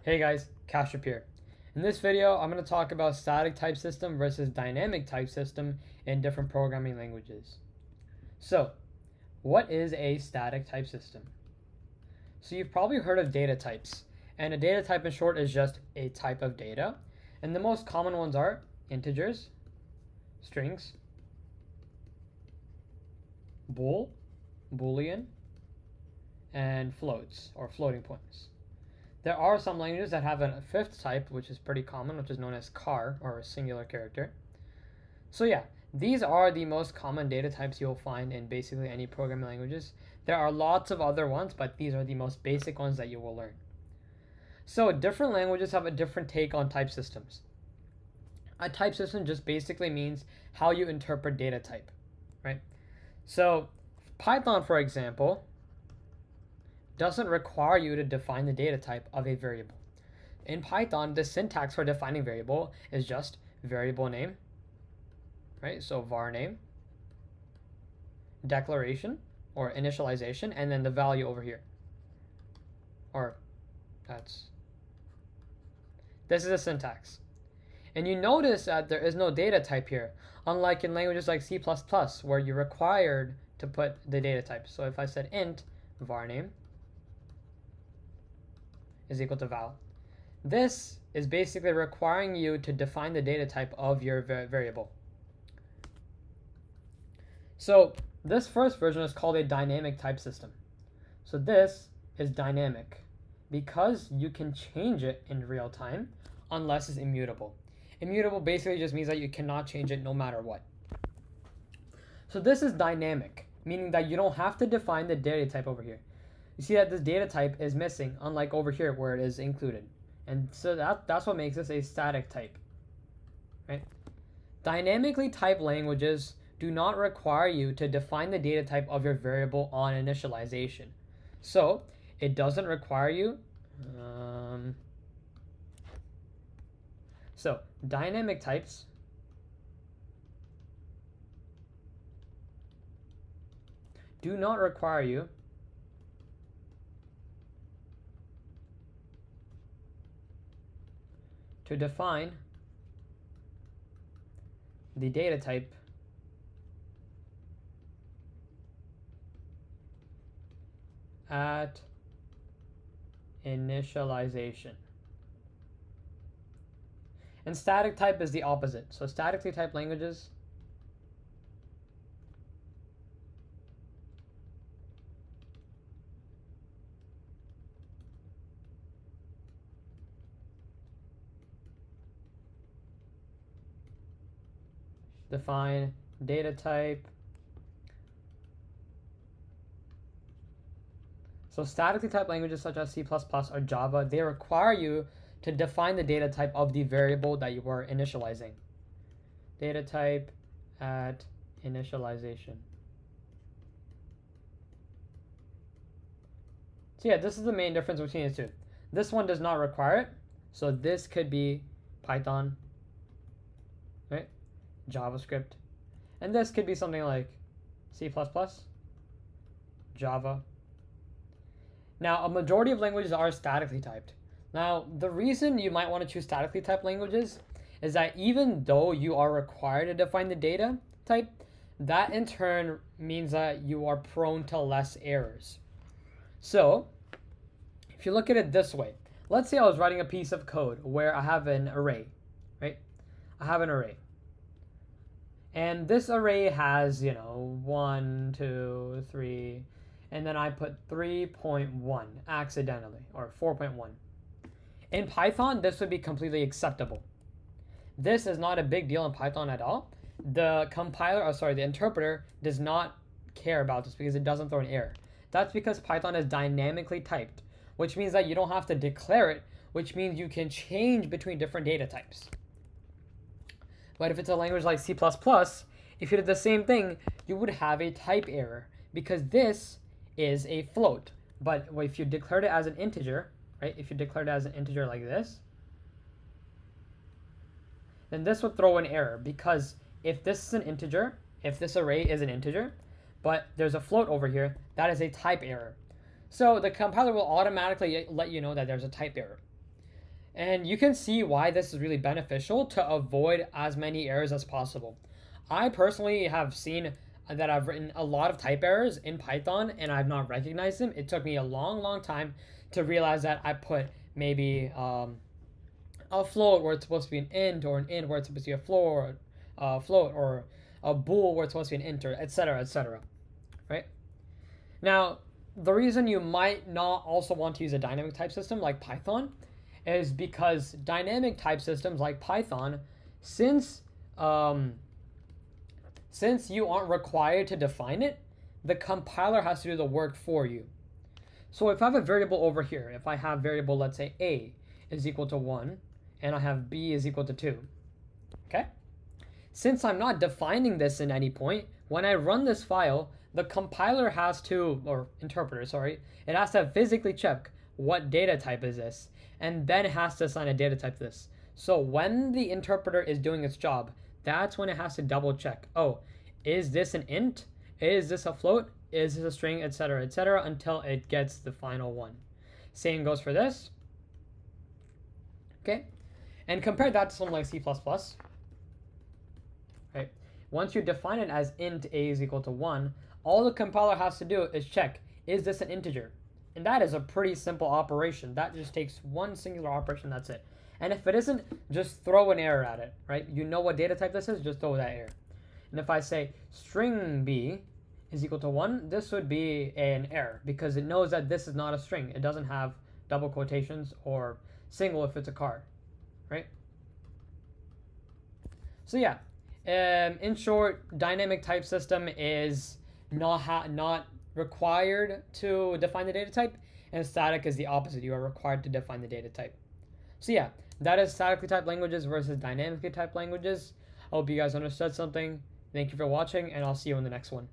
Hey guys, Kashyap here. In this video, I'm going to talk about static type system versus dynamic type system in different programming languages. So, what is a static type system? So you've probably heard of data types, and a data type in short is just a type of data. And the most common ones are integers, strings, boolean, and floats or floating points. There are some languages that have a fifth type, which is pretty common, which is known as char, or a singular character. So yeah, these are the most common data types you'll find in basically any programming languages. There are lots of other ones, but these are the most basic ones that you will learn. So different languages have a different take on type systems. A type system just basically means how you interpret data type, right? So Python, for example, doesn't require you to define the data type of a variable. In Python, the syntax for defining variable is just variable name, right? So var name, declaration or initialization, and then the value over here. Or this is a syntax. And you notice that there is no data type here, unlike in languages like C++, where you're required to put the data type. So if I said int var name is equal to val. This is basically requiring you to define the data type of your variable. So this first version is called a dynamic type system. So this is dynamic because you can change it in real time unless it's immutable. Immutable basically just means that you cannot change it no matter what. So this is dynamic, meaning that you don't have to define the data type over here. You see that this data type is missing, unlike over here where it is included. And so that's what makes this a static type, right? Dynamically typed languages do not require you to define the data type of your variable on initialization. So it doesn't require you. So dynamic types do not require you to define the data type at initialization. And static type is the opposite. So statically typed languages define data type. So statically typed languages such as C++ or Java, they require you to define the data type of the variable that you are initializing. Data type at initialization. So yeah, this is the main difference between the two. This one does not require it. So this could be Python, right? JavaScript. And this could be something like C++, Java. Now, a majority of languages are statically typed. Now, the reason you might want to choose statically typed languages is that even though you are required to define the data type, that in turn means that you are prone to less errors. So, if you look at it this way, let's say I was writing a piece of code where I have an array, right? I have an array. And this array has, 1, 2, 3, and then I put 3.1 accidentally, or 4.1. In Python, this would be completely acceptable. This is not a big deal in Python at all. The interpreter does not care about this because it doesn't throw an error. That's because Python is dynamically typed, which means that you don't have to declare it, which means you can change between different data types. But if it's a language like C++, if you did the same thing, you would have a type error because this is a float. But if you declared it as an integer, right? If you declared it as an integer like this, then this would throw an error because if this is an integer, if this array is an integer, but there's a float over here, that is a type error. So the compiler will automatically let you know that there's a type error. And you can see why this is really beneficial to avoid as many errors as possible. I personally have seen that I've written a lot of type errors in Python and I've not recognized them. It took me a long time to realize that I put maybe a float where it's supposed to be an int, or an int where it's supposed to be a float, or a bool where it's supposed to be an int, etc., etc. Right? Now, the reason you might not also want to use a dynamic type system like Python is because dynamic type systems like Python, since you aren't required to define it, the compiler has to do the work for you. So if I have a variable over here, if I have variable, let's say a is equal to 1, and I have b is equal to 2, okay? Since I'm not defining this in any point, when I run this file, the compiler has to, or interpreter, sorry, it has to physically check what data type is this, and then it has to assign a data type to this. So when the interpreter is doing its job, that's when it has to double check. Oh, is this an int? Is this a float? Is this a string, etc., etc., until it gets the final one. Same goes for this. Okay, and compare that to something like C++. Right? Once you define it as int a is equal to 1, all the compiler has to do is check, is this an integer? And that is a pretty simple operation. That just takes one singular operation, that's it. And if it isn't, just throw an error at it, right? You know what data type this is, just throw that error. And if I say string b is equal to 1, this would be an error because it knows that this is not a string. It doesn't have double quotations or single if it's a card, right? So yeah, in short, dynamic type system is not required to define the data type, and static is the opposite. You are required to define the data type. So yeah, that is statically typed languages versus dynamically typed languages. I hope you guys understood something. Thank you for watching, and I'll see you in the next one.